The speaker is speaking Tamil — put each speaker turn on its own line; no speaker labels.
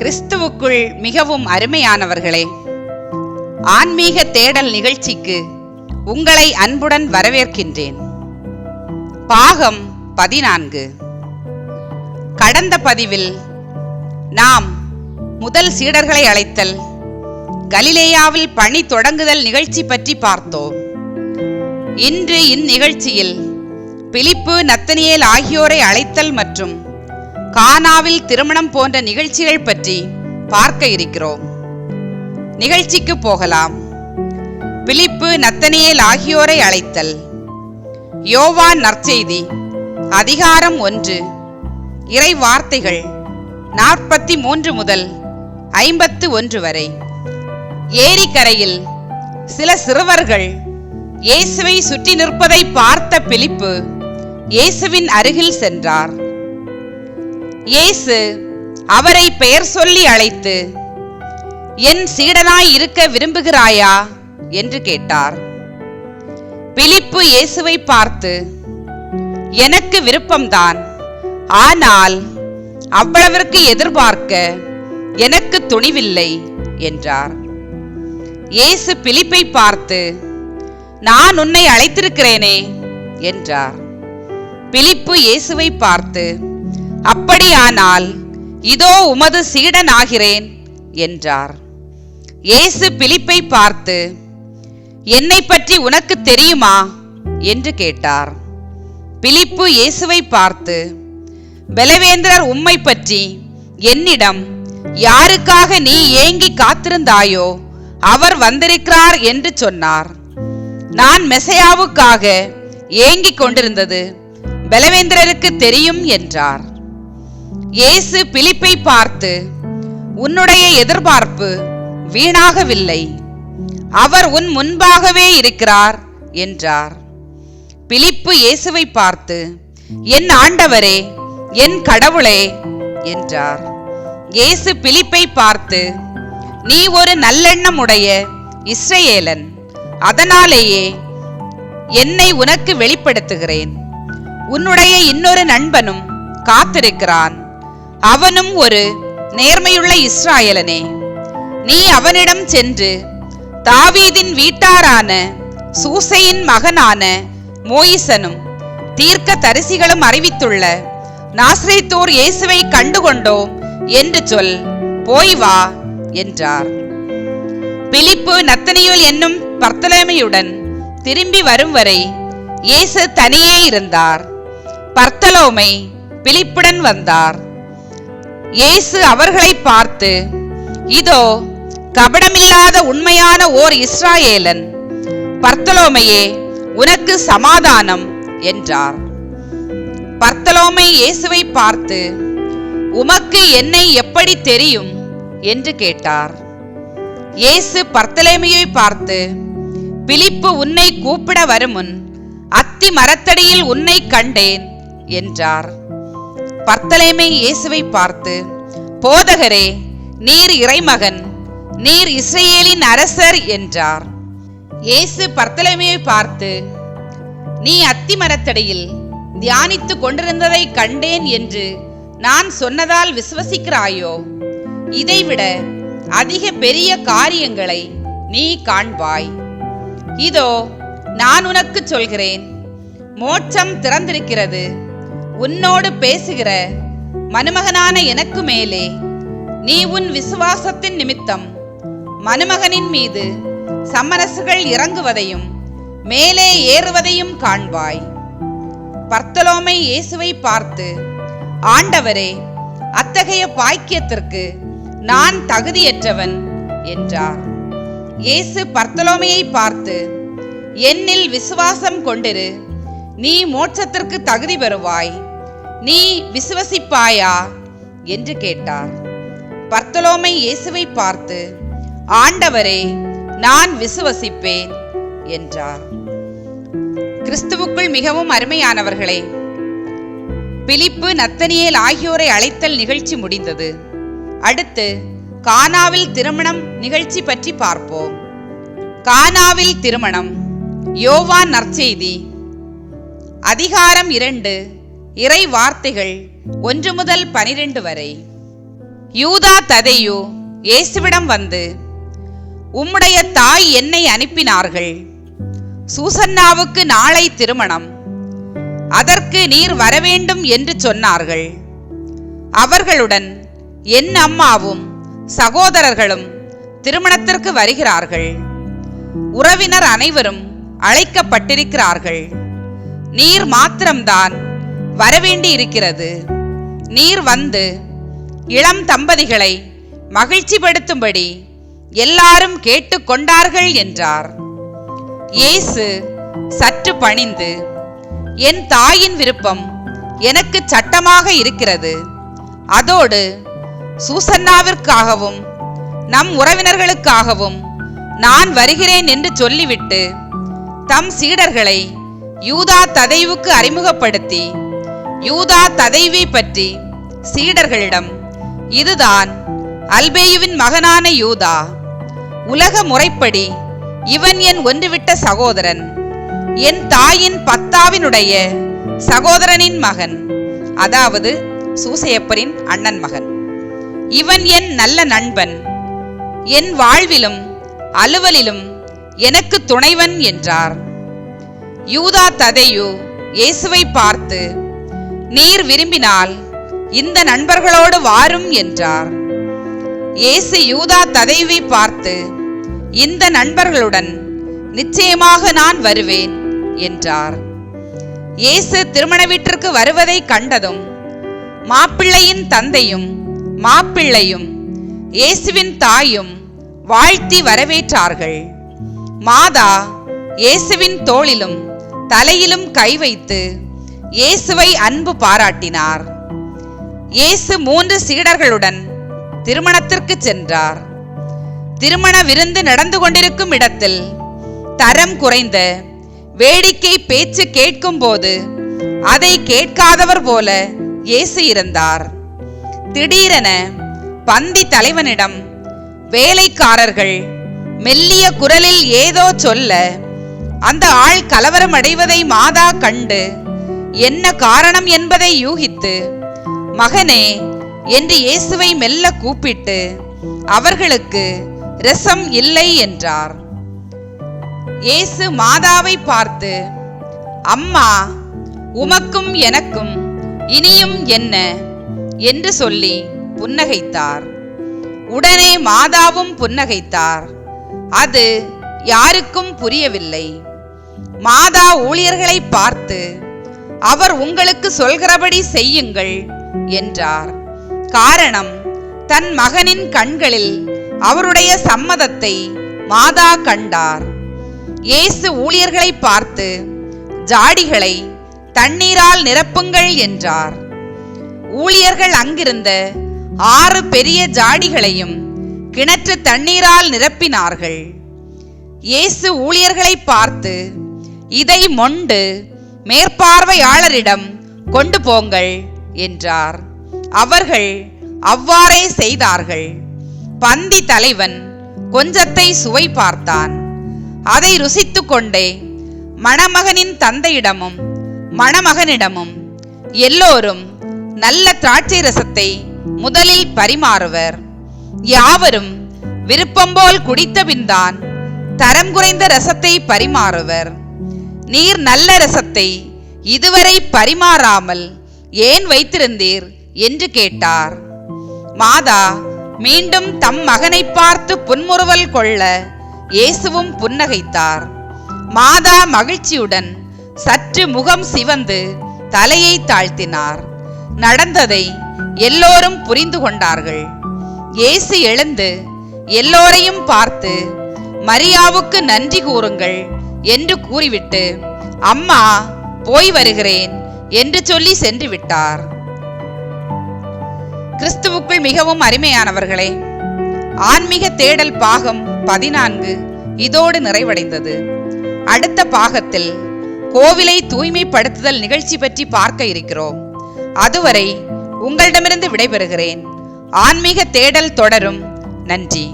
கிறிஸ்துவுக்குள் மிகவும் அருமையானவர்களே, ஆன்மீக தேடல் நிகழ்ச்சிக்கு உங்களை அன்புடன் வரவேற்கின்றேன். பாகம் 14. கடந்த பதிவில் நாம் முதல் சீடர்களை அழைத்தல், கலிலேயாவில் பணி தொடங்குதல் நிகழ்ச்சி பற்றி பார்த்தோம். இன்று இந்நிகழ்ச்சியில் பிலிப்பு, நத்தனியேல் ஆகியோரை அழைத்தல் மற்றும் கானாவில் திருமணம் போன்ற நிகழ்ச்சிகள் பற்றி பார்க்க இருக்கிறோம். நிகழ்ச்சிக்கு போகலாம். பிலிப்பு, நத்தனியேல் ஆகியோரை அழைத்தல். யோவான் நற்செய்தி அதிகாரம் 1, இறை வார்த்தைகள் 43 முதல் 51 வரை. ஏரிக்கரையில் சில சிறுவர்கள் இயேசுவை சுற்றி நிற்பதை பார்த்த பிலிப்பு இயேசுவின் அருகில் சென்றார். இயேசு அவரை பெயர் சொல்லி அழைத்து, என் சீடனாய் இருக்க விரும்புகிறாயா என்று கேட்டார். பிலிப்பு இயேசுவை பார்த்து, எனக்கு விருப்பம்தான், ஆனால் அவ்வளவிற்கு எதிர்பார்க்க எனக்கு துணிவில்லை என்றார். இயேசு பிலிப்பை பார்த்து, நான் உன்னை அழைத்திருக்கிறேனே என்றார். பிலிப்பு இயேசுவை பார்த்து, அப்படியானால் இதோ உமது சீடன் ஆகிறேன் என்றார். இயேசு பிலிப்பை பார்த்து, என்னை பற்றி உனக்கு தெரியுமா என்று கேட்டார். பிலிப்பு இயேசுவை பார்த்து, பலவேந்திரர் உம்மை பற்றி என்னிடம் யாருக்காக நீ ஏங்கி காத்திருந்தாயோ அவர் வந்திருக்கிறார் என்று சொன்னார். நான் மெசையாவுக்காக ஏங்கிக் கொண்டிருந்தது பலவேந்திரருக்கு தெரியும் என்றார். இயேசு பிலிப்பை பார்த்து, உன்னுடைய எதிர்பார்ப்பு வீணாகவில்லை, அவர் உன் முன்பாகவே இருக்கிறார் என்றார். பிலிப்பு இயேசுவை பார்த்து, என் ஆண்டவரே, என் கடவுளே என்றார். இயேசு பிலிப்பை பார்த்து, நீ ஒரு நல்லெண்ணம் உடைய இஸ்ரவேலன், அதனாலேயே என்னை உனக்கு வெளிப்படுத்துகிறேன். உன்னுடைய இன்னொரு நண்பனும் காத்திருக்கிறான், அவனும் ஒரு நேர்மையுள்ள இஸ்ராயலனே. நீ அவனிடம் சென்று தாவீதின் வீட்டாரான சூசையின் மகனான மோயிசனும் தீர்க்க தரிசிகளும் அறிவித்துள்ள நாசரேத்தோர் இயேசுவை கண்டுகொண்டோம் என்று சொல், போய் வா என்றார். பிலிப்பு நத்தனியேல் என்னும் பர்த்தலோமையுடன் திரும்பி வரும் வரை இயேசு தனியே இருந்தார். பர்த்தலோமை பிலிப்புடன் வந்தார். இயேசு அவர்களை பார்த்து, இதோ கபடமில்லாத உண்மையான ஓர் இஸ்ராயேலன், பர்த்தலோமையே, உனக்கு சமாதானம் என்றார். பர்த்தலோமை இயேசுவை பார்த்து, உமக்கு என்னை எப்படி தெரியும் என்று கேட்டார். இயேசு பர்த்தலோமையை பார்த்து, பிலிப்பு உன்னை கூப்பிட வருமுன் அத்தி மரத்தடியில் உன்னை கண்டேன் என்றார். பர்த்தலோமை இயேசுவை பார்த்து, போதகரே, நீர் இறைமகன், நீர் இஸ்ரவேலின் அரசர் என்றார். இயேசு பர்த்தலோமையை பார்த்து, நீ அத்தி மரத்தடியில் தியானித்துக் கொண்டிருந்ததை கண்டேன் என்று நான் சொன்னதால் விசுவசிக்கிறாயோ? இதைவிட அதிக பெரிய காரியங்களை நீ காண்பாய். இதோ நான் உனக்கு சொல்கிறேன், மோட்சம் திறந்திருக்கிறது. உன்னோடு பேசுகிற மனுமகனான எனக்கு மேலே நீ உன் விசுவாசத்தின் நிமித்தம் மனுமகனின் மீது சம்மரசுகள் இறங்குவதையும் மேலே ஏறுவதையும் காண்பாய். பர்த்தலோமை இயேசுவை பார்த்து, ஆண்டவரே, அத்தகைய பாக்கியத்திற்கு நான் தகுதியற்றவன் என்றார். இயேசு பர்த்தலோமையை பார்த்து, என்னில் விசுவாசம் கொண்டிரு, நீ மோட்சத்திற்கு தகுதி பெறுவாய். நீ விசுவசிப்பாயா என்று கேட்டார். பர்த்தலோமை இயேசுவை பார்த்து, ஆண்டவரே, நான் விசுவசிப்பேன் என்றார். கிறிஸ்துவுக்குள் மிகவும் அருமையானவர்களே, பிலிப்பு, நத்தனியேல் ஆகியோரை அழைத்தல் நிகழ்ச்சி முடிந்தது. அடுத்து கானாவில் திருமணம் நிகழ்ச்சி பற்றி பார்ப்போம். கானாவில் திருமணம். யோவான் நற்செய்தி அதிகாரம் 2, இறை வார்த்தைகள் 1 முதல் 12 வரை. யூதா ததேயு இயேசுவிடம் வந்து, உம்முடைய தாய் என்னை அனுப்பினார்கள். சூசன்னாவுக்கு நாளை திருமணம், அதற்கு நீர் வரவேண்டும் என்று சொன்னார்கள். அவர்களுடன் என் அம்மாவும் சகோதரர்களும் திருமணத்திற்கு வருகிறார்கள். உறவினர் அனைவரும் அழைக்கப்பட்டிருக்கிறார்கள். நீர் மாத்திரம்தான் வரவேண்டி இருக்கிறது. நீர் வந்து இளம் தம்பதிகளை மகிழ்ச்சிப்படுத்தும்படி எல்லாரும் கேட்டுக்கொண்டார்கள் என்றார். இயேசு சற்று பணிந்து, என் தாயின் விருப்பம் எனக்கு சட்டமாக இருக்கிறது. அதோடு சூசன்னாவிற்காகவும் நம் உறவினர்களுக்காகவும் நான் வருகிறேன் என்று சொல்லிவிட்டு தம் சீடர்களை யூதா ததேயுவுக்கு அறிமுகப்படுத்தி, யூதா ததேயுவை பற்றி சீடர்களிடம், இதுதான் அல்பேயுவின் மகனான யூதா. உலக முறைப்படி இவன் என் ஒன்றுவிட்ட சகோதரன், என் தாயின் பத்தாவினுடைய சகோதரனின் மகன், அதாவது சூசையப்பரின் அண்ணன் மகன். இவன் என் நல்ல நண்பன், என் வாழ்விலும் அலுவலிலும் எனக்கு துணைவன் என்றார். யூதா ததேயு இயேசுவை பார்த்து, நீர் விரும்பினால் இந்த நண்பர்களோடு வாரும் என்றார். இயேசு யூதா ததேயுவை பார்த்து, இந்த நண்பர்களுடன் நிச்சயமாக நான் வருவேன் என்றார். இயேசு திருமண வீட்டிற்கு வருவதை கண்டதும் மாப்பிள்ளையின் தந்தையும் மாப்பிள்ளையும் இயேசுவின் தாயும் வாழ்த்தி வரவேற்றார்கள். மாதா இயேசுவின் தோளிலும் தலையிலும் கை வைத்து இயேசுவை அன்பு பாராட்டினார். இயேசு 3 சீடர்களுடன் திருமணத்திற்கு சென்றார். திருமண விருந்து நடந்து கொண்டிருக்கும் இடத்தில் தரம் குறைந்த வேடிக்கை பேச்சு கேட்கும் போது அதை கேட்காதவர் போல இயேசு இருந்தார். திடீரென பந்தி தலைவனிடம் வேலைக்காரர்கள் மெல்லிய குரலில் ஏதோ சொல்ல, அந்த ஆள் கலவரம் அடைவதை மாதா கண்டு என்ன காரணம் என்பதை யூகித்து, மகனே என்று இயேசுவை மெல்ல கூப்பிட்டு அவர்களுக்கு இரசம் இல்லை என்றார். இயேசு மாதாவை பார்த்து, அம்மா, உமக்கும் எனக்கும் இனியும் என்ன என்று சொல்லி புன்னகைத்தார். உடனே மாதாவும் புன்னகைத்தார். அது யாருக்கும் புரியவில்லை. மாதா ஊழியர்களை பார்த்து, அவர் உங்களுக்கு சொல்கிறபடி செய்யுங்கள் என்றார். காரணம், தன் மகனின் கண்களில் அவருடைய சம்மதத்தை மாதா கண்டார். இயேசு ஊழியர்களை பார்த்து, ஜாடிகளை தண்ணீரால் நிரப்புங்கள் என்றார். ஊழியர்கள் அங்கிருந்த 6 பெரிய ஜாடிகளையும் கிணற்று தண்ணீரால் நிரப்பினார்கள். இயேசு ஊழியர்களை பார்த்து, இதை மொண்டு மேற்பார்வையாளரிடம் கொண்டு போங்கள் என்றார். அவர்கள் அவ்வாறே செய்தார்கள். பந்தி தலைவன் கொஞ்சத்தை சுவை பார்த்தான். அதை ருசித்து கொண்டே மணமகனின் தந்தையிடமும் மணமகனிடமும் எல்லோரும் நல்ல திராட்சை ரசத்தை முதலில் பரிமாறுவர். யாவரும் விருப்பம்போல் குடித்தபின்தான் தரம் குறைந்த ரசத்தை பரிமாறுவர். நீர் நல்ல ரசத்தை இதுவரை பரிமாறாமல் ஏன் வைத்திருந்தீர் என்று கேட்டார். மாதா மீண்டும் தம் மகனை பார்த்து புன்முறுவல் கொள்ள இயேசுவும் புன்னகைத்தார். மாதா மகிழ்ச்சியுடன் சற்று முகம் சிவந்து தலையை தாழ்த்தினார். நடந்ததை எல்லோரும் புரிந்து கொண்டார்கள். இயேசு எழுந்து எல்லோரையும் பார்த்து, மரியாவுக்கு நன்றி கூறுங்கள் என்று கூறிவிட்டு, அம்மா, போய் வருகிறேன் என்று சொல்லி சென்று விட்டார். கிறிஸ்துவுக்குள் மிகவும் அருமையானவர்களே, ஆன்மீக தேடல் பாகம் 14 இதோடு நிறைவடைந்தது. அடுத்த பாகத்தில் கோவிலை தூய்மைப்படுத்துதல் நிகழ்ச்சி பற்றி பார்க்க இருக்கிறோம். அதுவரை உங்களிடமிருந்து விடைபெறுகிறேன். ஆன்மீக தேடல் தொடரும். நன்றி.